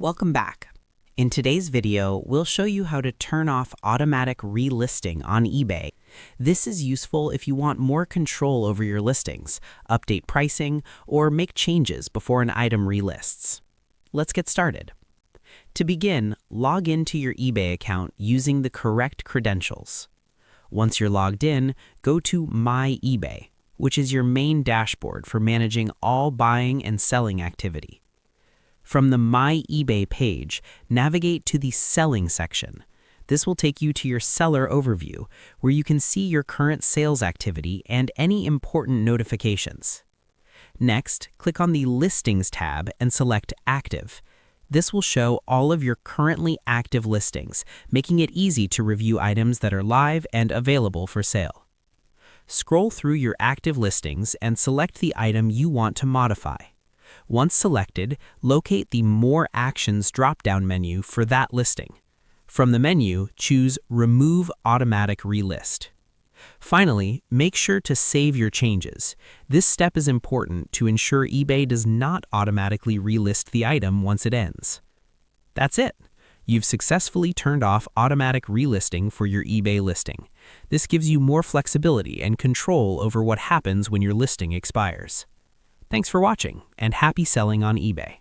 Welcome back. In today's video, we'll show you how to turn off automatic relisting on eBay. This is useful if you want more control over your listings, update pricing, or make changes before an item relists. Let's get started. To begin, log into your eBay account using the correct credentials. Once you're logged in, go to My eBay, which is your main dashboard for managing all buying and selling activity. From the My eBay page, navigate to the Selling section. This will take you to your seller overview, where you can see your current sales activity and any important notifications. Next, click on the Listings tab and select Active. This will show all of your currently active listings, making it easy to review items that are live and available for sale. Scroll through your active listings and select the item you want to modify. Once selected, locate the More Actions drop-down menu for that listing. From the menu, choose Remove Automatic Relist. Finally, make sure to save your changes. This step is important to ensure eBay does not automatically relist the item once it ends. That's it. You've successfully turned off automatic relisting for your eBay listing. This gives you more flexibility and control over what happens when your listing expires. Thanks for watching, and happy selling on eBay.